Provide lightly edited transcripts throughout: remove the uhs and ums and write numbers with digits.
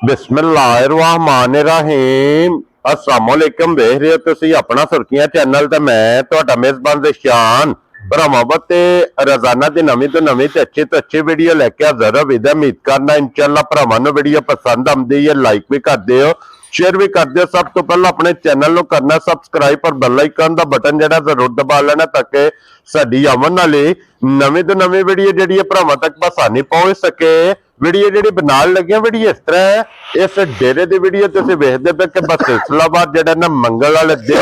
बिस्मिल्लाहिर्रहमानिर्रहीम अस्सलामुअलैकुम देख रहे हो तुसी अपना सुर्खियां चैनल ते मैं तुहाडा मेजबान दिशान भरावां ते रोजाना दी नवीं तो नवीं ते अच्छी वीडियो लेके हाजिर हो। उम्मीद करना इंशाअल्लाह भरावां नूं वीडियो पसंद आउंदी है, लाइक भी कर दिओ, शेयर भी कर दिओ। सब तो पहले अपने चैनल नूं करना सबसक्राइब और बेल आइकन दा बटन जेहड़ा जरूर दबा लेना ताकि साडी आवन वाली नवीं तो नवीं वीडियो जेहड़ी है भरावां तक आसानी पहुंच सके। वीडियो जी बनाने लगे वीडियो इस तरह है, इस डेरे की वीडियो तुम वेखते पे कि बस सिलसिलावार जो ना मंगल वाले दिन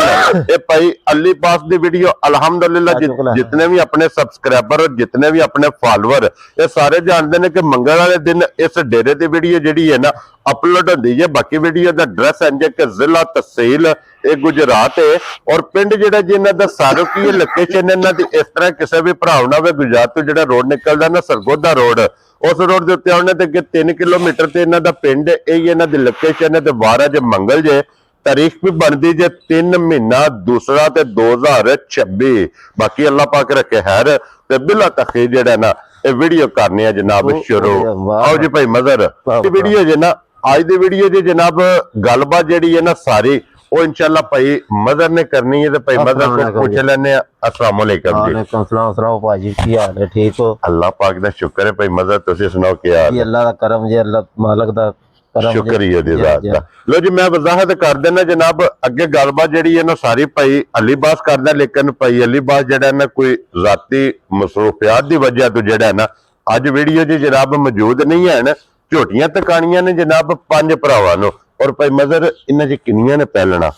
ये भाई अली पास की वीडियो अल्हम्दुलिल्लाह जितने भी अपने सबसक्राइबर और जितने भी अपने फॉलोअर ये सारे जानते हैं कि मंगल वाले दिन इस डेरे की वीडियो जी है ना अपलोड होती है। बाकी वीडियो का एड्रैस है कि जिला तहसील ये गुजरात है और पिंड जो जिन्हों का सारो की लोकेशन इन्हों की इस तरह किसी भी भरा ना हो गुजरात तो जो रोड निकलता ना सरगोधा रोड उस रोड के उत्ते आने ते 3 किलोमीटर से इन्हों का पिंड यही इन्हों की लोकेशन है। वार अज मंगल जे तारीख भी बनती जे 3 महीना दूसरा ते 2026। बाकी अल्लाह पाक रखे हैर ते बिला तखीर जेड़ा ना ये वीडियो करनी है जनाब शुरू। आओ जी भाई मजर वीडियो जे ना आज दी वीडियो जी जनाब गलबात जेड़ी है ना सारी वो इंशाल्लाह भाई मदर ने करनी है तो भाई मदर को पूछ लेने। अस्सलाम वालेकुम जी। वालेकुम सलाम सलाम भाजी की हाल है? ठीक हो? अल्लाह पाक दा शुक्र है भाई मदर तुसी सुनाओ क्या हाल है? अल्लाह दा करम जी, अल्लाह मालिक दा करम शुक्रिया दी जात दा। लो जी मैं वजाहत कर देना जनाब अगे गलबात जेड़ी है ना सारी भाई अली बास करदा, लेकिन भाई अली बास जेड़ा ना कोई जाती मसरूफियात दी वजह तो जेड़ा ना अज वीडियो जी जनाब मौजूद नहीं है। झोटियां तकानियां ने जनाब 5 भरावां नूं और भाई मजर इन्हां च किन्नियां ने पहलना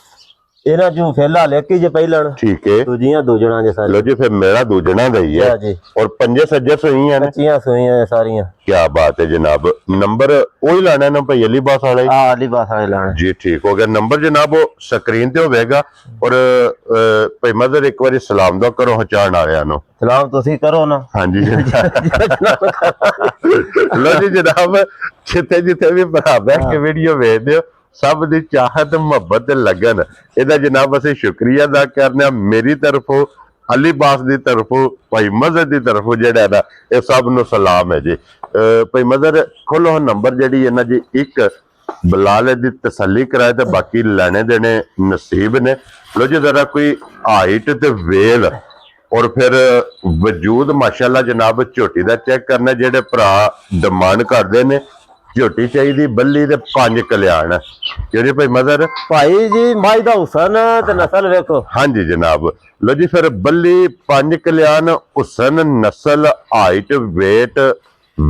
इना जो फैला लेके जे पहलन ठीक है दूजियां दूजणा जे सारी। लो जी फिर मेरा दूजना दा ही है जी। और पंजे सज्जे सुई है ना कच्चियां सुइयां सारियां। क्या बात है जनाब। नंबर वही लाना है ना भाई अली बास वाला हां अली बास वाले लाने जी। ठीक हो गया। नंबर जनाब वो स्क्रीन ते होवेगा और भाई मदर एक बार सलाम दो करो हचान वालियां नु। सलाम तुसी करो ना। हां जी लो जी जनाब जिथे जिथे भी भरा बैठ के वीडियो वेख दियो सब दी चाहत मोहब्बत लगन एदा जनाब असी शुक्रिया अदा करने मेरी तरफों अली बास की तरफों भाई मजर की तरफों जेड़ा ना ये सब नु सलाम है जी। भाई मजर खोलो नंबर जेड़ी है ना जी एक बलाल दी तसल्ली कराए तो बाकी लेने देने नसीब ने। लो जी जरा कोई हाइट ते वेल और फिर वजूद माशाल्लाह जनाब झोटी का चेक करना जेडे भरा डिमांड करते ने झोटी चाहिए बल्ली ते 5 कल्याण क्योंकि भाई मदर भाई जी माई दा हुसन ते नस्ल देखो। हाँ जी जनाब लो जी फिर बल्ली 5 कल्याण हुसन नस्ल हाइट वेट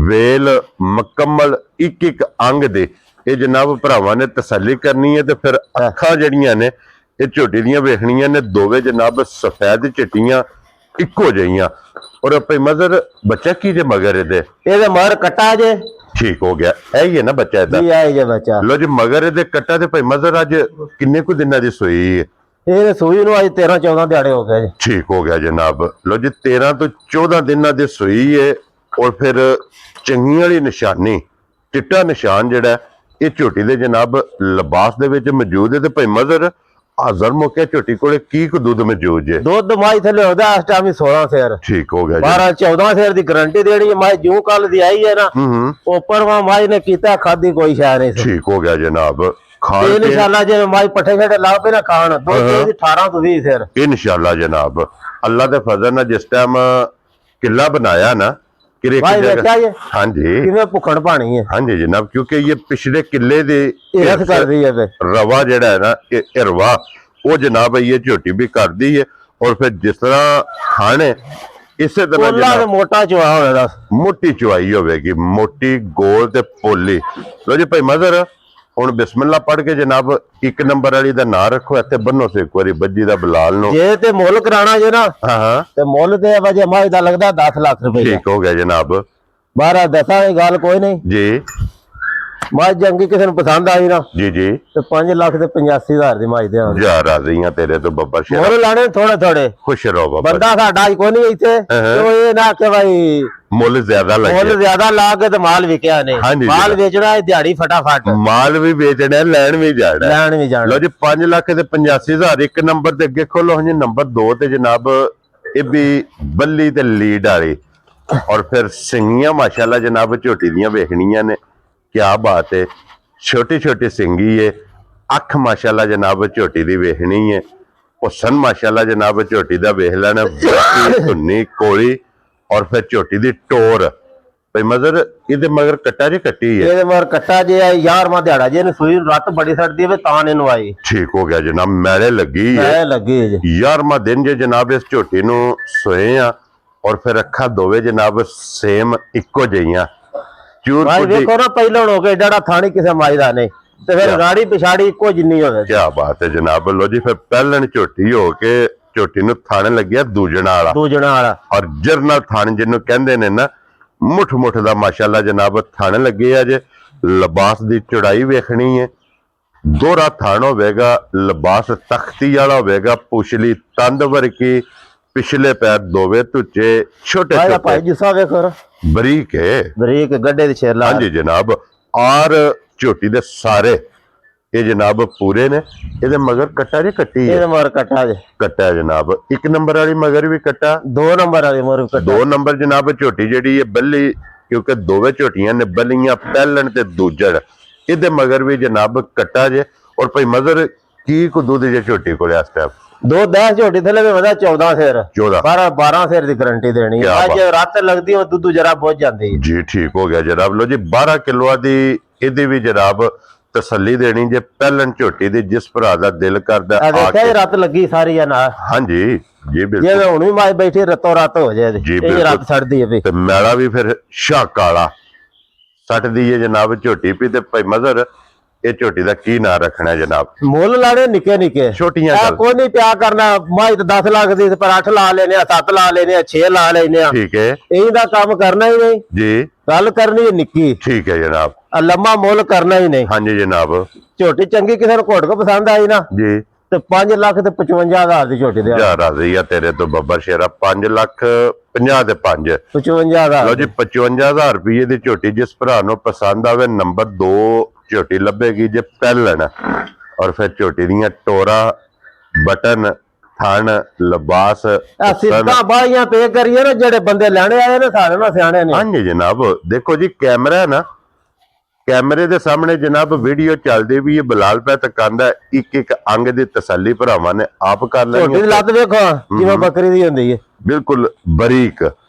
वेल मुकम्मल एक एक अंग दे ये जनाब भरावां ने तसल्ली करनी है। तो फिर अखां जड़ियां ने ये झोटी दियां वेखनियां ने दोवे जनाब सफेद चिट्टियां इको जिहियां और भाई मदर बच्चा की जे मगर ये मगर कट्टा जे ठीक हो गया यही है ना बच्चा जी आई जे बच्चा। लो जी मगर ये कट्टा ते भाई मदर अज किन्ने कुछ दिनों की सुई है? ये सुई नु आज 13-14 दिहाड़े हो गए। ठीक हो गया जनाब। लो जी 13 तो 14 दिनों की सुई है और फिर चंगी वाली निशानी चिट्टा निशान जेड़ा ये झोटी दे जनाब लिबास दे विच मौजूद है। तो भाई मदर हाजर मौके झोटी कोले की दूध मौजूद है? दूध माई थले होदा इस टाइम 16 सेर। ठीक हो गया 12-14 सेर दी गारंटी देनी है। माई जूं कल दी आई है ना ऊपर वहां माई ने कीता खादी कोई शय नहीं। ठीक हो गया जनाब। इंशाल्लाह जे माई पट्ठे छड़े ला पे ना खान दूध 18 तो 20 सेर इंशाल्लाह जनाब अल्लाह दे फजल ना जिस टाइम किला बनाया ना हाँ जी भुखड़ पानी है। हाँ जी जनाब क्योंकि ये पिछले किले दे कर दी है रवा जेड़ा है ना रवा वो जनाब ये झोटी भी कर दी है और फिर जिस तरह खाने इसे तरह मोटा चुआ होगा मोटी चुआई होगी मोटी गोल ते पोली। लो जी भाई मदर हुण बिस्मिल्लाह पढ़ के जनाब 1 नंबर वाली दा नाम रखो इत्थे बन्नो से एक बारी बज्जी दा बिलाल नो जे ते मोल कराना जे ना। हां ते मोल ते वजह माई दा लगदा 10 लाख रुपए। ठीक हो गया जनाब 12 10 की गाल कोई नहीं जी। माई जंगी किसी ने पसंद आई ना जी जी तो 5 लाख ते 85,000 दी माई दे जा राजी हां तेरे तो बब्बर शेर मोल लाने थोड़े थोड़े खुश रहो बाबा बंदा साडा कोई नहीं इथे तो ये ना के भाई मुल ज्यादा ला के तो माल विकया नहीं। माल बेचना है दिहाड़ी फटाफट माल भी बेचना है लैन भी जाना लो जी 5 लाख ते 85,000 1 नंबर ते अगे खोलो जी। नंबर 2 ते जनाब ये भी बल्ली ते लीड वाली और फिर सिंगियां माशाल्लाह जनाब झोटी दियां वेखनियां ने क्या बात है। ਛੋਟੀ ਛੋਟੀ ਸਿੰਗੀ ਏ, ਅੱਖ ਮਾਸ਼ਾਅੱਲਾ ਜਨਾਬ ਝੋਟੀ ਦੀ ਵੇਖਣੀ ਏ, ਹੁਸਨ ਮਾਸ਼ਾਅੱਲਾ ਜਨਾਬ ਝੋਟੀ ਦਾ ਵੇਖ ਲੈਣਾ, ਬੱਕੀ ਧੁੰਨੀ ਕੋਲੀ ਔਰ ਫਿਰ ਝੋਟੀ ਦੀ ਟੋਰ ਭਈ ਮਜ਼ਰ ਇਹਦੇ ਮਗਰ ਕੱਟਾ ਜੇ ਕੱਟੀ ਹੈ। ਇਹਦੇ ਮਗਰ ਕੱਟਾ ਜੇ 11ਵਾਂ ਦਿਹਾੜਾ ਜੇ ਇਹਨੂੰ ਸੂਈ ਨੂੰ ਰੱਤ ਬੜੀ ਸੜਦੀ ਹੈ ਤਾਂ ਇਹਨੂੰ ਆਈ ਠੀਕ ਹੋ ਗਿਆ ਜਨਾਬ, ਮੈਲੇ ਲੱਗੀ ਹੈ, ਮੈਂ ਲੱਗੀ ਜੇ 11ਵਾਂ ਦਿਨ ਜੇ ਜਨਾਬ ਇਸ ਝੋਟੀ ਨੂੰ ਸੋਏ ਆ ਔਰ ਫਿਰ ਅੱਖਾਂ ਦੋਵੇਂ ਜਨਾਬ ਸੇਮ ਇੱਕੋ ਜਿਹੀਆਂ ਚੂਰ ਭਾਈ ਪੁੱਡੀ। ਵੇਖੋ ਨਾ ਪਹਿਲਾਂ ਹੋ ਕੇ ਜਿਹੜਾ ਥਾਣੀ ਕਿਸੇ ਮਾਈ ਦਾ ਨਹੀਂ ਤੇ ਫਿਰ ਗਾੜੀ ਪਿਛਾੜੀ ਇੱਕੋ ਜਿੰਨੀ ਹੋਵੇ। ਕੀ ਬਾਤ ਹੈ ਜਨਾਬ, ਲੋ ਜੀ ਫਿਰ ਪਹਿਲਣ ਝੋਟੀ ਹੋ ਕੇ ਝੋਟੀ ਨੂੰ ਥਣ ਲੱਗਿਆ ਦੂਜਣਾ ਵਾਲਾ ਦੂਜਣਾ ਵਾਲਾ ਔਰ ਜਰਨਲ ਥਣ ਜਿਹਨੂੰ ਕਹਿੰਦੇ ਨੇ ਨਾ, ਮੁੱਠ ਮੁੱਠ ਦਾ ਮਾਸ਼ਾਅੱਲਾ ਜਨਾਬ ਥਣ ਲੱਗੇ ਆ ਜੇ। ਲਿਬਾਸ ਦੀ ਚੌੜਾਈ ਵੇਖਣੀ ਹੈ, ਦੋਹਰਾ ਥਣ ਹੋਵੇਗਾ, ਲਿਬਾਸ ਤਖਤੀ ਵਾਲਾ ਹੋਵੇਗਾ, ਪੁਛਲੀ ਤੰਦ ਵਰਗੀ, ਪਿਛਲੇ ਪੈਰ ਦੋਵੇਂ ਤੁੱਚੇ ਛੋਟੇ ਭਾਈ ਛੋਟੇ ਜਿਸਾ ਵੇਖੋ ਬਰੀਕ ਹੈ। ਬਰੀਕ ਗੱਡੇ ਦੀ ਛੇਲਾ ਹਾਂਜੀ ਜਨਾਬ, ਔਰ ਝੋਟੀ ਦੇ ਸਾਰੇ ਇਹ ਜਨਾਬ ਪੂਰੇ ਨੇ। ਇਹਦੇ ਮਗਰ ਕੱਟਾ ਜੇ ਕੱਟੀ ਇਹਦੇ ਹੈ, ਮਗਰ ਕੱਟਾ ਜੇ ਕੱਟਾ ਹੈ ਜਨਾਬ। 1 ਨੰਬਰ ਵਾਲੀ ਮਗਰ ਵੀ ਕੱਟਾ, 2 ਨੰਬਰ ਵਾਲੀ ਮਗਰ ਕੱਟਾ 2 ਨੰਬਰ ਜਨਾਬ ਝੋਟੀ ਜਿਹੜੀ ਹੈ ਬੱਲੀ, ਕਿਉਂਕਿ ਦੋਵੇਂ ਝੋਟੀਆਂ ਨੇ ਬੱਲੀਆਂ, ਪਹਿਲਣ ਤੇ ਦੂਜੜ। ਇਹਦੇ ਮਗਰ ਵੀ ਜਨਾਬ ਕੱਟਾ ਜੇ। ਔਰ ਭਾਈ ਮਜ਼ਰ ਕੀ ਕੁ ਦੁੱਧ ਜੇ ਝੋਟੀ ਕੋਲ ਇਸ ਟਾਈਮ? 10 ਝੋਟੀ ਥੱਲੇ ਵੀ ਵਧਾ 14 ਸਿਰ 14 12 ਸਿਰ ਦੀ ਗਾਰੰਟੀ ਦੇਣੀ ਕਿਆ ਹੈ। ਅੱਜ ਬਾਤ। ਰਾਤ ਲੱਗਦੀ ਉਹ ਦੁੱਧ ਜਰਾ ਬਹੁਤ ਜਾਂਦੀ ਹੈ ਜੀ ਠੀਕ ਹੋ ਗਿਆ ਜਨਾਬ। ਲੋ ਜੀ 12 ਕਿਲੋਆਂ ਦੀ ਇਹਦੀ ਵੀ ਜਨਾਬ ਤਸੱਲੀ ਦੇਣੀ ਜੇ ਪਹਿਲਣ ਝੋਟੀ ਦੀ, ਜਿਸ ਭਰਾ ਦਾ ਦਿਲ ਕਰਦਾ ਆ ਆ ਦੇਖਿਆ ਕੇ। ਇਹ ਰਾਤ ਲੱਗੀ ਸਾਰੀ ਆ ਨਾਲ ਹਾਂਜੀ ਜੀ ਜੇ ਬਿਲਕੁਲ ਹੁਣ ਵੀ ਮਾਈ ਬੈਠੀ ਰਤੋ ਰਾਤ ਹੋ ਜਾਏ ਜੀ, ਇਹ ਬਿਲਕੁਲ। ਰਾਤ ਛੱਡਦੀ ਹੈ ਵੀ ਤੇ ਮੈਲਾ ਵੀ ਫਿਰ ਸ਼ਾਹ ਕਾਲਾ ਸੱਟਦੀ ਹੈ ਜਨਾਬ ਝੋਟੀ ਪੀ। ਤੇ ਭਾਈ ਮਜ਼ਰ ਇਹ ਝੋਟੀ ਦਾ ਕੀ ਨਾਂ ਰੱਖਣਾ ਹੈ ਜਨਾਬ? ਮੁੱਲ ਲਾਣੇ ਨਿੱਕੇ ਨਿੱਕੇ ਛੋਟੀਆਂ ਆ ਗੱਲ ਕੋਈ ਨਹੀਂ ਪਿਆ ਕਰਨਾ। ਮਾਈ ਤੇ 10 ਲੱਖ ਦੀ ਤੇ ਪਰ 8 ਲਾ ਲੈਨੇ ਆ, 7 ਲਾ ਲੈਨੇ ਆ, 6 ਲਾ ਲੈਨੇ ਆ। ਠੀਕ ਹੈ ਇਹਦਾ ਕੰਮ ਕਰਨਾ ਹੀ ਨਹੀਂ, ਜੀ, ਗੱਲ ਕਰਨੀ ਹੈ ਨਿੱਕੀ, ਠੀਕ ਹੈ ਜਨਾਬ। ਆ ਲੰਮਾ ਮੁੱਲ ਕਰਨਾ ਹੀ ਨਹੀਂ। ਹਾਂਜੀ ਜਨਾਬ ਝੋਟੀ ਚੰਗੀ ਕਿਸੇ ਨੂੰ ਘੋਟ ਕੋ ਪਸੰਦ ਆਈ ਨਾ ਜੀ। ਤੇ 5 ਲੱਖ ਤੇ 55,000 ਦੀ ਝੋਟੀ ਦੇ ਜਾ ਰਾਜ਼ੀ ਆ ਤੇਰੇ ਤੋਂ ਬੱਬਰ ਸ਼ੇਰਾ। 5 ਲੱਖ 50 ਤੇ 5 55,000 ਲੋ ਜੀ 55,000 ਰੁਪਏ ਦੀ ਝੋਟੀ ਜਿਸ ਭਰਾ ਨੂੰ ਪਸੰਦ ਆਵੇ, ਨੰਬਰ 2 ਝੋਟੀ ਲੱਭੇਗੀ ਜੇ ਪਹਿਲਣ। ਔਰ ਫਿਰ ਝੋਟੀ ਦੀਆਂ ਟੋਰਾ, ਬਟਨ, ਥਣ, ਲਿਬਾਸ, ਆ ਸਿੱਧਾ ਬਾਹੀਆਂ ਪੇ ਕਰੀਏ ਨਾ, ਜਿਹੜੇ ਬੰਦੇ ਲੈਣੇ ਆਏ ਨੇ ਸਾਰੇ ਨਾਲ ਸਿਆਣੇ ਨੇ। ਹਾਂਜੀ ਜਨਾਬ। ਦੇਖੋ ਜੀ ਕੈਮਰਾ ਹੈ ਨਾ, ਕੈਮਰੇ ਦੇ ਸਾਹਮਣੇ ਜਨਾਬ ਵੀਡੀਓ ਚੱਲਦੀ ਵੀ ਇਹ ਬਲਾਲ ਪੈ ਤਕਾਂਦਾ, ਇੱਕ ਇੱਕ ਅੰਗ ਦੀ ਤਸੱਲੀ ਭਰਾਵਾਂ ਨੇ ਆਪ ਕਰ ਲੈਣੀ ਝੋਟੀ ਦੀ ਹੈ। ਲੱਤ ਵੇਖੋ ਜਿਵੇਂ ਬੱਕਰੀ ਦੀ ਹੁੰਦੀ ਹੈ, ਬਿਲਕੁਲ ਬਰੀਕ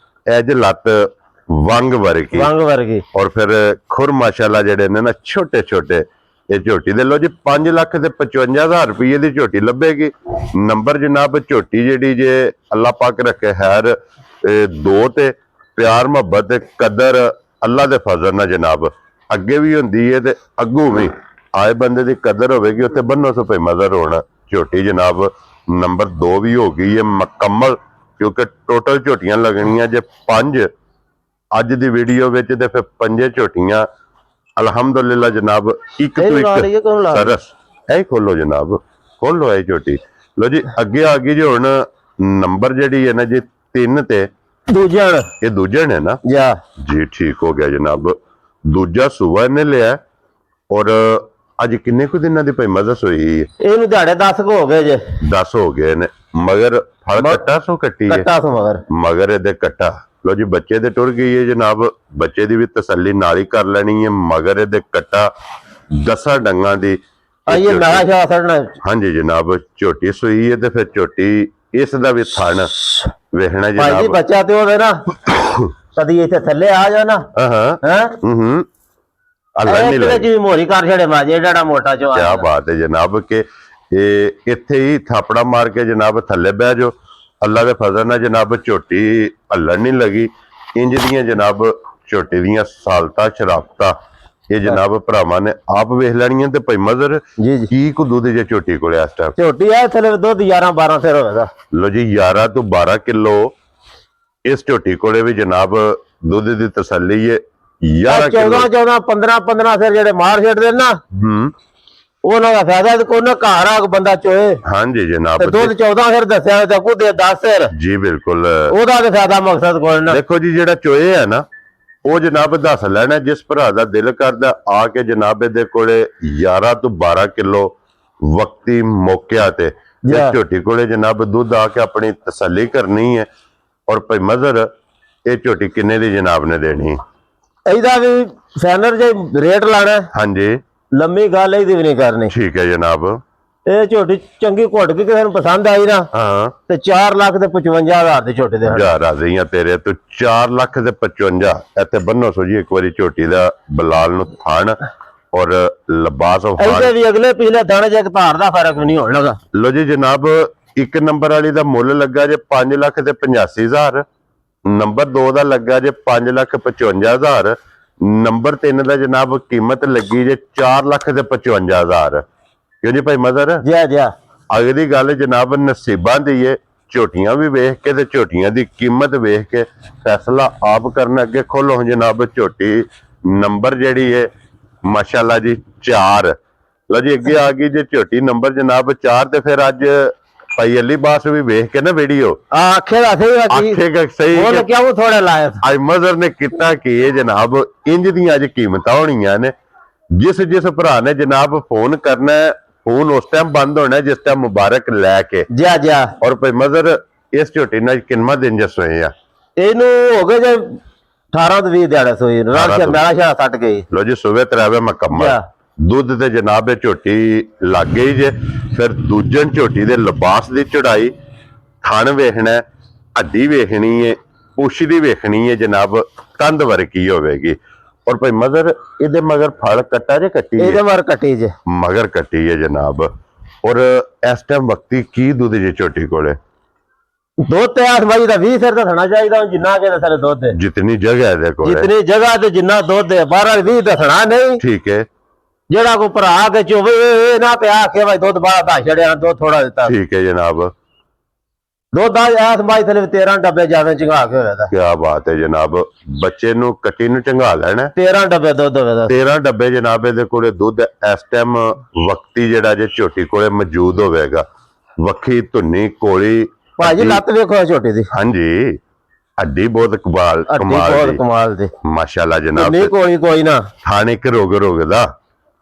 ਐਜ ਲੱਤ ਵੰਗ ਵਰਗੀ। ਵਾਂਗ ਵਰਗੀ। ਔਰ ਫਿਰ ਖੁਰ ਮਾਸ਼ਾਅੱਲਾ ਜਿਹੜੇ ਨੇ ਨਾ ਛੋਟੇ ਛੋਟੇ ਇਹ ਝੋਟੀ ਦੇ। ਲੋ ਜੀ 5 ਲੱਖ ਤੇ 55,000 ਰੁਪਏ ਦੀ ਝੋਟੀ ਲੱਭੇਗੀ। ਨੰਬਰ ਜਨਾਬ ਝੋਟੀ ਜਿਹੜੀ ਜੇ ਅੱਲਾਹ ਪਾਕ ਰੱਖੇ ਖੈਰ 2 ਤੇ ਪਿਆਰ ਮੁਹੱਬਤ ਤੇ ਕਦਰ ਅੱਲਾ ਦੇ ਫਜ਼ਲ ਨਾਲ ਜਨਾਬ ਅੱਗੇ ਵੀ ਹੁੰਦੀ ਹੈ ਤੇ ਅੱਗੂ ਵੀ ਆਏ ਬੰਦੇ ਦੀ ਕਦਰ ਹੋਵੇਗੀ ਉੱਥੇ ਬੰਨੋ ਸੋ ਭਾਈ ਮਜ਼ਰ ਹੋਣਾ। ਝੋਟੀ ਜਨਾਬ ਨੰਬਰ 2 ਵੀ ਹੋ ਗਈ ਹੈ ਮੁਕੰਮਲ, ਕਿਉਂਕਿ ਟੋਟਲ ਝੋਟੀਆਂ ਲੱਗਣੀਆਂ ਜੇ 5 ਅੱਜ ਦੀ ਵੀਡੀਓ ਵਿੱਚ, ਤੇ ਫਿਰ 5 ਝੋਟੀਆਂ ਅਲਹਮਦੁਲਿਲਾ ਜਨਾਬ ਇੱਕ ਤੋਂ ਲਾ ਲਈਏ, ਇੱਕ ਕੌਣ ਲਾ ਰਹੀ? ਸਰਸ। ਇਹ ਖੋਲੋ ਜਨਾਬ, ਖੋਲੋ ਇਹ ਝੋਟੀ। ਲੋ ਜੀ ਅੱਗੇ ਆ ਗਈ ਜੀ ਹੁਣ ਨੰਬਰ ਜਿਹੜੀ ਹੈ ਨਾ ਜੀ 3 ਤੇ ਦੂਜਾ ਇਹ ਦੂਜੇ ਨੇ ਨਾ ਜਾ ਜੀ। ਠੀਕ ਹੋ ਗਿਆ ਜਨਾਬ। ਦੂਜਾ ਸੂਆ ਨੇ ਲਿਆ। ਔਰ ਅੱਜ ਕਿੰਨੇ ਕੁ ਦਿਨਾਂ ਦੀ ਭਾਈ ਮਜ਼ਸ ਹੋਈ ਹੈ? ਇਹਨੂੰ ਦਿਹਾੜੇ 10 ਹੋ ਗਏ ਜੇ। 10 ਹੋ ਗਏ ਨੇ। ਮਗਰ ਫੜ ਕੱਟਾ ਸੋ ਕੱਟੀ ਹੈ, ਕੱਟਾ ਸੋ ਮਗਰ ਇਹਦੇ ਕੱਟਾ। ਲੋ ਜੀ ਬੱਚੇ ਦੇ ਟੁਰ ਗਈ ਹੈ ਜਨਾਬ, ਬੱਚੇ ਦੀ ਵੀ ਤਸੱਲੀ ਨਾਲ ਹੀ ਕਰ ਲੈਣੀ ਹੈ। ਮਗਰ ਇਹਦੇ ਕੱਟਾ 10 ਡੰਗਾਂ ਦੀ। ਆਈਏ ਨਾਲਾ ਸ਼ਾ ਸੜਨਾ। ਹਾਂਜੀ ਜਨਾਬ ਝੋਟੀ ਸੂਈ ਹੈ ਤੇ ਫਿਰ ਝੋਟੀ ਇਸ ਦਾ ਵੀ ਥਣ ਵੇਖਣਾ ਭਾਈ ਜੀ ਜਨਾਬ। ਬੱਚਾ ਤੇ ਉਹਦੇ ਨਾ ਕਦੀ ਇੱਥੇ ਥੱਲੇ ਆ ਜਾਣਾ ਹਾਂ ਹੈ ਹੂੰ ਅੱਲਾ ਨਹੀਂ ਕਿਤੇ ਲੱਗੀ। ਜੀ ਮੋਰੀ ਕਰ ਛੜੇ ਮਾਜੇ ਜਿਹੜਾ ਮੋਟਾ ਚੋ ਕਿਆ ਬਾਤ ਹੈ ਜਨਾਬ ਕਿ ਇਹ ਇੱਥੇ ਹੀ ਥਾਪੜਾ ਮਾਰ ਕੇ ਜਨਾਬ ਥੱਲੇ ਬਹਿ ਜਾਓ। ਅੱਲਾ ਦੇ ਫਜ਼ਲ ਨਾਲ ਜਨਾਬ ਝੋਟੀ ਹੱਲਣ ਨਹੀਂ ਲੱਗੀ। ਇੰਜ ਦੀਆਂ ਜਨਾਬ ਝੋਟੀ ਦੀਆਂ ਸਾਲਤਾ ਸ਼ਰਾਫਤਾਂ ਇਹ ਜਨਾਬ ਭਰਾਵਾਂ ਨੇ ਆਪ ਵੇਖ ਲੈਣੀਆਂ। ਤੇ ਭਾਈ ਮਜ਼ਰ ਜੀ ਜੀ ਕੀ ਕੁ ਦੁੱਧ ਜੇ ਝੋਟੀ ਕੋਲੇ ਇਸ ਟਾਈਮ? ਝੋਟੀ ਆ ਥੱਲੇ ਦੁੱਧ 11-12 ਸਿਰ ਹੋਵੇਗਾ। ਲੋ ਜੀ 11 ਤੋਂ 12 ਕਿਲੋ ਇਸ ਝੋਟੀ ਕੋਲੇ ਵੀ ਜਨਾਬ ਦੁੱਧ ਦੀ ਤਸੱਲੀ ਹੈ। 11 ਕਿਲੋ 14 15 ਸਿਰ ਜਿਹੜੇ ਮਾਰ ਛੱਡਦੇ ਨਾ ਉਹਨਾਂ ਦਾ ਫਾਇਦਾ ਤੇ ਕੋਈ ਨਾ ਘਰ ਆ ਬੰਦਾ ਚੋਏ ਹਾਂਜੀ ਜਨਾਬ ਤੇ ਦੁੱਧ 14 ਸਿਰ ਦੱਸਿਆ ਤਾਂ ਕੋ ਦੇ 10 ਸਿਰ ਜੀ ਬਿਲਕੁਲ। ਉਹਦਾ ਤੇ ਫਾਇਦਾ ਮਕਸਦ ਕੋਈ ਨਾ। ਦੇਖੋ ਜੀ ਜਿਹੜਾ ਚੋਏ ਹੈ ਨਾ ਉਹ ਜਨਾਬ ਦੱਸ ਲੈਣਾ, ਜਿਸ ਭਰਾ ਦਾ ਦਿਲ ਕਰਦਾ ਆ ਕੇ ਜਨਾਬ ਇਹਦੇ ਕੋਲੇ 11 ਤੋਂ 12 ਕਿਲੋ ਵਕਤੀ ਮੌਕਿਆਂ ਤੇ ਝੋਟੀ ਕੋਲੇ ਜਨਾਬ ਦੁੱਧ ਆ ਕੇ ਆਪਣੀ ਤਸੱਲੀ ਕਰਨੀ ਹੈ। ਔਰ ਭਾਈ ਮਜ਼ਰ ਇਹ ਝੋਟੀ ਕਿੰਨੇ ਦੀ ਜਨਾਬ ਨੇ ਦੇਣੀ? ਇਹਦਾ ਵੀ ਫੈਨਰ ਜੇ ਰੇਟ ਲਾਣਾ ਹਾਂਜੀ ਲੰਮੀ ਗੱਲ ਇਹਦੀ ਵੀ ਨਹੀਂ ਕਰਨੀ। ਠੀਕ ਹੈ ਜਨਾਬ। ਇਹ ਝੋਟੀ ਚੰਗੀ ਘੁੱਟ ਕੇ ਕਿਸੇ ਨੂੰ ਪਸੰਦ ਆਈ ਨਾ ਹਾਂ ਤੇ 4,55,000 ਦੀ ਝੋਟੀ ਦੇ ਹੜ। ਜਾ ਰਾਜ਼ੀਆਂ ਤੇਰੇ ਤੋਂ 4,55,000। ਇੱਥੇ ਬੰਨੋ ਸੋ ਜੀ ਇੱਕ ਵਾਰੀ ਝੋਟੀ ਦਾ ਬਲਾਲ ਨੂੰ ਥਣ ਔਰ ਲਿਬਾਸ ਇਹਦੇ ਵੀ ਅਗਲੇ ਪਿਛਲੇ ਦਾਣੇ ਚ ਇੱਕ ਧਾਰ ਦਾ ਫਰਕ ਵੀ ਨਹੀਂ ਹੋਣ ਲੱਗਾ। ਲੋ ਜੀ ਜਨਾਬ, ਇੱਕ ਨੰਬਰ ਵਾਲੀ ਦਾ ਮੁੱਲ ਲੱਗਾ ਜੇ 5,85,000। ਨੰਬਰ 2 ਦਾ ਲੱਗਾ ਜੇ 5,55,000। ਨੰਬਰ 3 ਦਾ ਜਨਾਬ ਕੀਮਤ ਲੱਗੀ ਜੇ 4,55,000। ਕਿਉਂ ਜੀ ਭਾਈ ਮਦਰ? ਜਿਆ ਜਿਆ ਅਗਲੀ ਗੱਲ ਜਨਾਬ ਨਸੀਬਾਂ ਦੀ ਏ। ਝੋਟੀਆਂ ਵੀ ਵੇਖ ਕੇ ਤੇ ਝੋਟੀਆਂ ਦੀ ਕੀਮਤ ਵੇਖ ਕੇ ਫੈਸਲਾ ਆਪ ਕਰਨਾ। ਅੱਗੇ ਖੋਲੋ ਜਨਾਬ ਝੋਟੀ ਨੰਬਰ ਜਿਹੜੀ ਏ ਮਾਸ਼ਾਅੱਲਾ ਜੀ 4। ਲੋ ਜੀ ਅੱਗੇ ਆ ਗਈ ਜੇ ਝੋਟੀ ਨੰਬਰ ਜਨਾਬ 4। ਤੇ ਫਿਰ ਅੱਜ ਭਾਈ ਅਲੀ ਬਾਸ ਵੀ ਵੇਖ ਕੇ ਨਾ ਵੀਡੀਓ ਆਖੇ ਦਾ ਸਹੀ ਆਖੇਗਾ ਸਹੀ ਉਹ ਤਾਂ ਕਿਉਂ ਥੋੜੇ ਲਾਇਆ ਅੱਜ ਮਦਰ ਨੇ ਕੀਤਾ ਕਿ ਇਹ ਜਨਾਬ ਇੰਜ ਦੀਆਂ ਅੱਜ ਕੀਮਤਾਂ ਹੋਣੀਆਂ ਨੇ। ਜਿਸ ਭਰਾ ਨੇ ਜਨਾਬ ਫੋਨ ਕਰਨਾ ਹੈ, ਫੋਨ ਉਸ ਟਾਈਮ ਬੰਦ ਹੋਣਾ ਜਿਸ ਟਾਈਮ ਮੁਬਾਰਕ ਲੈ ਕੇ। ਜਿਆ ਜਿਆ ਔਰ ਭਾਈ ਮਦਰ ਇਸ ਝੋਟੀ ਨਾਲ ਕਿੰਨਾ ਦਿਨ ਜਸ ਹੋਏ ਆ? ਇਹਨੂੰ ਹੋ ਗਏ ਜੇ 18 ਤੋਂ 20 ਦਿਹਾੜੇ ਸੋਈ ਰਾਤ ਕੇ ਮੇਲਾ ਸ਼ਾ ਸੱਟ ਗਈ। ਲੋ ਜੀ ਸੂਬੇ ਤਰਾਵੇ ਮੁਕੰਮਲ ਦੁੱਧ ਤੇ ਜਨਾਬ ਇਹ ਝੋਟੀ ਲੱਗ ਗਈ ਜੇ। ਫਿਰ ਦੂਜਨ ਝੋਟੀ ਦੇ ਲਿਬਾਸ ਦੀ ਚੜਾਈ, ਥਣ ਵੇਖਣਾ, ਹੱਡੀ ਵੇਖਣੀ ਹੈ, ਪੁੱਛ ਦੀ ਵੇਖਣੀ ਹੈ ਜਨਾਬ, ਕੰਧ ਵਰਗੀ ਹੋਵੇਗੀ। ਔਰ ਭਾਈ ਮਦਰ ਇਹਦੇ ਮਗਰ ਫਲ ਕੱਟਾ ਜੇ ਕੱਟੀ ਹੈ? ਇਹਦੇ ਮਗਰ ਕੱਟੀ ਜੇ ਮਗਰ ਕੱਟੀ ਹੈ ਜਨਾਬ। ਔਰ ਇਸ ਟਾਈਮ ਵਕਤੀ ਕੀ ਦੁੱਧ ਜੇ ਝੋਟੀ ਕੋਲੇ? ਦੁੱਧ ਤੇ ਆਸ ਬਾਈ ਦਾ 20 ਸਿਰ ਦਾ ਥਣਾ ਚਾਹੀਦਾ ਜਿੰਨਾ ਕੇ ਸਾਰੇ ਦੁੱਧ ਹੈ। ਜਿਤਨੀ ਜਗ੍ਹਾ ਇਹਦੇ ਕੋਲੇ ਜਿਤਨੀ ਜਗ੍ਹਾ ਤੇ ਜਿੰਨਾ ਦੁੱਧ ਹੈ 12 20 ਦਾ ਥਣਾ ਨਹੀਂ। ਠੀਕ ਹੈ ਜਿਹੜਾ ਕੋ ਭਰਾ ਕੇ ਚੋਵੇ ਇਹ ਨਾ ਪਿਆ ਆਖੇ ਭਾਈ ਦੁੱਧ ਬਾਹਰ ਦਾ ਛੜਿਆ ਦੁੱਧ ਥੋੜਾ ਦਿੱਤਾ। ਠੀਕ ਹੈ ਜਨਾਬ। ਦੁੱਧ ਆਸ ਬਾਈ ਥਲੇ 13 ਡੱਬੇ ਜਾਵੇਂ ਚੰਗਾ ਕੇ ਹੋਇਆ ਦਾ। ਕੀ ਬਾਤ ਹੈ ਜਨਾਬ। ਬੱਚੇ ਨੂੰ ਕੱਟੀ ਨੂੰ ਚੰਗਾ ਲੈਣਾ 13 ਡੱਬੇ ਦੁੱਧ ਹੋਵੇ ਦਾ। 13 ਡੱਬੇ ਜਨਾਬ ਇਹਦੇ ਕੋਲੇ ਦੁੱਧ ਇਸ ਟਾਈਮ ਵਕਤੀ ਜਿਹੜਾ ਜੇ ਝੋਟੀ ਕੋਲੇ ਮੌਜੂਦ ਹੋਵੇਗਾ। ਵੱਖੀ ਧੁੰਨੀ ਕੋਲੀ ਭਾਜੀ ਲੱਤ ਵੇਖੋ ਝੋਟੀ ਦੀ। ਹਾਂਜੀ ਹੱਡੀ ਬਹੁਤ ਕਮਾਲ ਅੱਡੀ ਬਹੁਤ ਕਮਾਲ ਦੀ ਮਾਸ਼ਾਅੱਲਾ ਜਨਾਬ। ਨਹੀਂ ਕੋਈ ਨਾ ਥਾਣੇ ਇੱਕ ਰੋਗ ਦਾ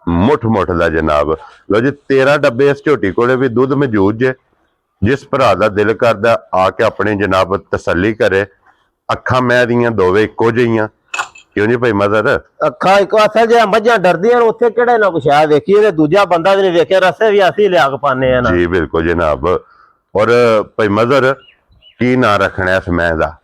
ਮੁੱਠ ਦਾ ਜਨਾਬ। ਲੋ ਜੀ 13 ਡੱਬੇ ਇਸ ਝੋਟੀ ਕੋਲੇ ਵੀ ਦੁੱਧ ਮੌਜੂਦ ਜੇ। ਜਿਸ ਭਰਾ ਦਾ ਦਿਲ ਕਰਦਾ ਆ ਕੇ ਆਪਣੀ ਜਨਾਬ ਤਸੱਲੀ ਕਰੇ। ਅੱਖਾਂ ਮੈਂ ਦੀਆਂ ਦੋਵੇਂ ਇੱਕੋ ਜਿਹੀਆਂ। ਕਿਉਂ ਜੀ ਭਾਈ ਮਦਰ? ਅੱਖਾਂ ਇੱਕ ਅਸਲ ਜੇ ਮੱਝਾਂ ਡਰਦੀਆਂ ਉੱਥੇ ਕਿਹੜੇ ਨਾ ਕੁਛ ਆ ਵੇਖੀਏ ਤੇ ਦੂਜਾ ਬੰਦਾ ਵੀ ਨਹੀਂ ਵੇਖਿਆ ਰਸੇ ਵੀ ਅਸੀਂ ਲਿਆ ਕੇ ਪਾਣੇ ਆ ਨਾ। ਜੀ ਬਿਲਕੁਲ ਜਨਾਬ। ਔਰ ਭਾਈ ਮਦਰ ਕੀ ਨਾਂ ਰੱਖਣਾ ਇਸ ਮੈਂ ਦਾ?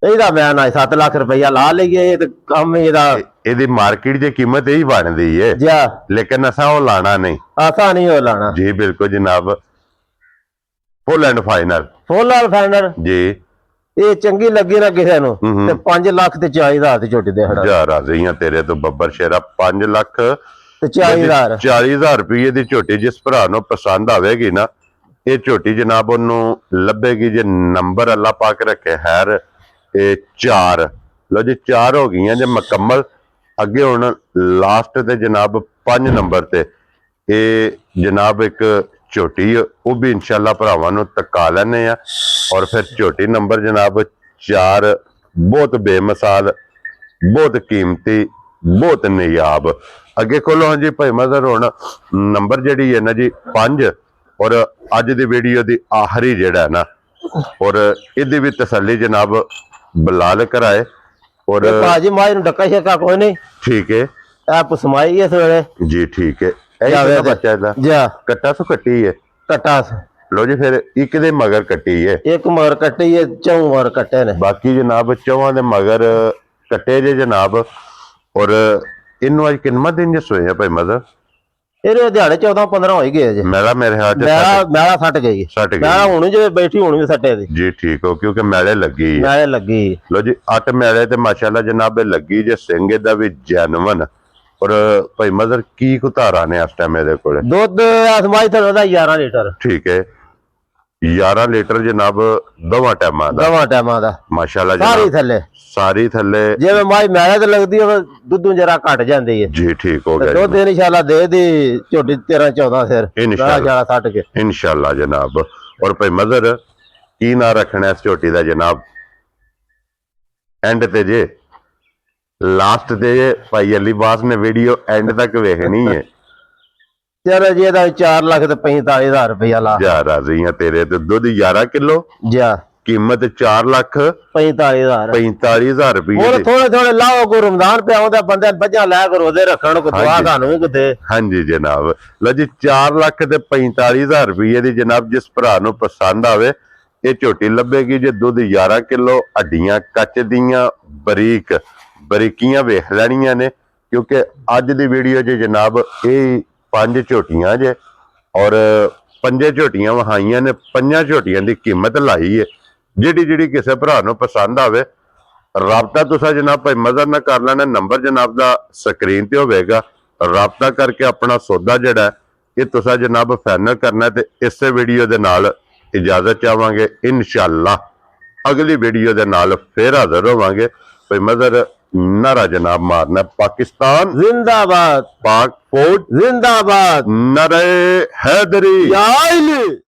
ਇਹਦਾ ਮੈਂ ਨਾ 7 ਲੱਖ ਰੁਪਇਆ ਲਾ ਲਈਏ। ਇਹ ਤੇ ਕੰਮ ਇਹਦਾ ਇਹਦੀ ਮਾਰਕੀਟ ਦੀ ਕੀਮਤ ਇਹੀ ਬਣਦੀ ਏ ਜਿਆ ਲੇਕਿਨ ਅਸਾਂ ਉਹ ਲਾਣਾ ਨਹੀਂ। ਆਸਾ ਨਹੀਂ ਹੋ ਲਾਣਾ। ਜੀ ਬਿਲਕੁਲ ਜਨਾਬ। Full and final full all final ਜੀ। ਇਹ ਚੰਗੀ ਲੱਗੀ ਨਾ ਕਿਸੇ ਨੂੰ ਤੇ 5 ਲੱਖ ਤੇ 40,000 ਦੀ ਝੋਟੀ ਦੇ ਹੜਾ। ਜਾ ਰਾਜ਼ੀਆਂ ਤੇਰੇ ਤੋਂ ਬੱਬਰ ਸ਼ੇਰਾ। 5 ਲੱਖ ਤੇ 40,000 40,000 ਰੁਪਏ ਦੀ ਝੋਟੀ ਜਿਸ ਭਰਾ ਨੂੰ ਪਸੰਦ ਆਵੇਗੀ ਨਾ ਇਹ ਝੋਟੀ ਜਨਾਬ ਉਹਨੂੰ ਲੱਭੇਗੀ ਜੇ ਨੰਬਰ ਅੱਲਾ ਪਾਕ ਰੱਖੇ ਹੈਰ ਇਹ 4। ਲੋ ਜੀ 4 ਹੋ ਗਈਆਂ ਜੇ ਮੁਕੰਮਲ। ਅੱਗੇ ਹੁਣ ਲਾਸਟ ਤੇ ਜਨਾਬ 5 ਨੰਬਰ ਤੇ ਇਹ ਜਨਾਬ ਇੱਕ ਝੋਟੀ ਉਹ ਵੀ ਇਨਸ਼ਾਅੱਲਾ ਭਰਾਵਾਂ ਨੂੰ ਤੱਕਾ ਲੈਣੇ ਆ। ਔਰ ਫਿਰ ਝੋਟੀ ਨੰਬਰ ਜਨਾਬ 4 ਬਹੁਤ ਬੇਮਿਸਾਲ, ਬਹੁਤ ਕੀਮਤੀ, ਬਹੁਤ ਨਿਯਾਬ। ਅੱਗੇ ਖੋਲੋ ਜੀ ਭਾਈ ਮਦਰ ਹੁਣ ਨੰਬਰ ਜਿਹੜੀ ਹੈ ਨਾ ਜੀ 5। ਔਰ ਅੱਜ ਦੀ ਵੀਡੀਓ ਦੀ ਆਖਰੀ ਜਿਹੜਾ ਨਾ ਔਰ ਇਹਦੀ ਵੀ ਤਸੱਲੀ ਜਨਾਬ ਬਲਾਲ ਕਰਾਏ। ਔਰ ਭਾਜੀ ਮਾਈ ਨੂੰ ਡੱਕਾ ਸ਼ੱਕਾ ਕੋਈ ਨਹੀਂ। ਠੀਕ ਹੈ ਆ ਪਸਮਾਈ ਇਸ ਵੇਲੇ ਜੀ। ਠੀਕ ਹੈ ਇਹ ਬੱਚਾ ਇਹਦਾ ਜਾ ਕੱਟਾ ਸੋ ਕੱਟੀ ਹੈ ਕਟਾ ਲੋ ਜੀ। ਫਿਰ ਇੱਕ ਦੇ ਮਗਰ ਕੱਟੀ ਹੈ, ਇੱਕ ਮਗਰ ਕੱਟੀ ਹੈ, 4 ਮਗਰ ਕੱਟੇ ਨੇ। ਬਾਕੀ ਜਨਾਬ ਚੌਹਾਂ ਦੇ ਮਗਰ ਕੱਟੇ ਜੇ ਜਨਾਬ। ਔਰ ਇਹਨੂੰ ਅੱਜ ਕਿੰਨਾ ਦਿਨ ਜੇ ਸੋਏ ਆ ਭਾਈ ਮਦਰ? ਇਹਦੇ ਦਿਹਾੜੇ 14-15 ਹੋ ਹੀ ਗਏ ਜੇ। ਮੈਲਾ ਮੇਰੇ ਹਾथ ਮੈਲਾ ਸੱਟ ਗਈ। ਮੈਂ ਹੁਣ ਜੇ ਬੈਠੀ ਹੁਣ ਵੀ ਸੱਟੇ ਦੀ ਜੀ। ਠੀਕ ਹੋ ਕਿਉਂਕਿ ਮੈਲੇ ਲੱਗੀ ਮੈਲੇ ਲੱਗੀ। ਲੋ ਜੀ 8 ਮੈਲੇ ਤੇ ਮਾਸ਼ਾਅੱਲਾ ਜਨਾਬ ਲੱਗੀ ਜੇ। ਸਿੰਘ ਦਾ ਵੀ ਜੈਨੂਨ। ਔਰ ਭਾਈ ਮਦਰ ਕੀ ਕੁਤਾਰਾ ਨੇ ਇਸ ਟਾਈਮ ਇਹਦੇ ਕੋਲੇ? ਦੁੱਧ ਅਸਮਾਈ ਥਲ ਦਾ 11 ਲੀਟਰ। ਠੀਕ ਹੈ 11 ਲੀਟਰ ਜਨਾਬ ਦੋਵਾਂ ਟਾਈਮਾਂ ਦਾ ਮਾਸ਼ਾਅੱਲਾ ਸਾਰੀ ਥੱਲੇ ਸਾਰੀ ਥੱਲੇ। ਜਿਵੇਂ ਮਾਈ ਮੈਲੇ ਤੇ ਲੱਗਦੀ ਹੋਵੇ ਦੁੱਧੂ ਜਰਾ ਘਟ ਜਾਂਦੀ ਹੈ ਜੀ। ਠੀਕ ਹੋ ਗਿਆ ਦੁੱਧ ਇਨਸ਼ਾਅੱਲਾ ਦੇ ਦੀ ਝੋਟੀ 13-14 ਸਿਰ ਇਨਸ਼ਾਅੱਲਾ ਸੱਟ ਕੇ ਇਨਸ਼ਾਅੱਲਾ ਜਨਾਬ। ਔਰ ਭਾਈ ਮਦਰ ਕੀ ਨਾਂ ਰੱਖਣਾ ਇਸ ਝੋਟੀ ਦਾ ਜਨਾਬ? ਐਂਡ ਤੇ ਜੇ ਲਾਸਟ ਤੇ ਭਾਈ ਅਲੀ ਬਾਸ ਨੇ ਵੀਡੀਓ ਐਂਡ ਤੱਕ ਵੇਖਣੀ ਹੈ। ਚਲੋ ਜੀ ਇਹਦਾ 4 ਲੱਖ ਤੇ 45,000 ਰੁਪਇਆ ਲਾ ਜਾ ਰਾਜ਼ੀਆਂ ਤੇਰੇ ਤੇ ਦੁੱਧ 11 ਕਿਲੋ ਜਾ कीमत 4,45,000 रुपये ਹੁਣ ਥੋੜੇ ਥੋੜੇ ਲਾਓ ਕੋ ਰਮਜ਼ਾਨ ਪਿਆ ਹੁੰਦਾ ਬੰਦੇ ਬੱਜਾ ਲੈ ਕੇ ਰੋਜ਼ੇ ਰੱਖਣ ਕੋ ਦੁਆ ਤੁਹਾਨੂੰ ਵੀ ਕਿਤੇ हाँ जी जनाब लो जी 4,45,000 रुपये दी जनाब जिस भरा नूं पसंद आवे ये झोटी लभेगी जे दुध 11 किलो हड्डियां कच दियां बरीक बरीकियां वेख लैणियां ने क्योंकि अज दी वीडियो च जनाब ये 5 झोटियां जे और 5 झोटियां वहाइयां ने 5 झोटियां दी कीमत लाई है ਜਿਹੜੀ ਕਿਸੇ ਭਰਾ ਨੂੰ ਪਸੰਦ ਆਵੇ ਰਾਬਤਾ ਤੁਸੀਂ ਜਨਾਬ ਭਾਈ ਮਜ਼ਰ ਨਾ ਕਰ ਲੈਣਾ ਨੰਬਰ ਜਨਾਬ ਦਾ ਸਕਰੀਨ ਤੇ ਹੋਵੇਗਾ ਰਾਬਤਾ ਕਰਕੇ ਆਪਣਾ ਸੌਦਾ ਜਿਹੜਾ ਇਹ ਤੁਸੀਂ ਜਨਾਬ ਫਾਈਨਲ ਕਰਨਾ ਤੇ ਇਸੇ ਵੀਡੀਓ ਦੇ ਨਾਲ ਇਜਾਜ਼ਤ ਚਾਹਾਂਗੇ ਇਨਸ਼ਾਅੱਲਾ ਅਗਲੀ ਵੀਡੀਓ ਦੇ ਨਾਲ ਫੇਰ ਹਾਜ਼ਰ ਹੋਵਾਂਗੇ ਭਾਈ ਮਜ਼ਰ ਨਾਰਾ ਜਨਾਬ ਮਾਰਨਾ ਪਾਕਿस्तान जिंदाबाद पाक फौज जिंदाबाद नारे हैदरी या अली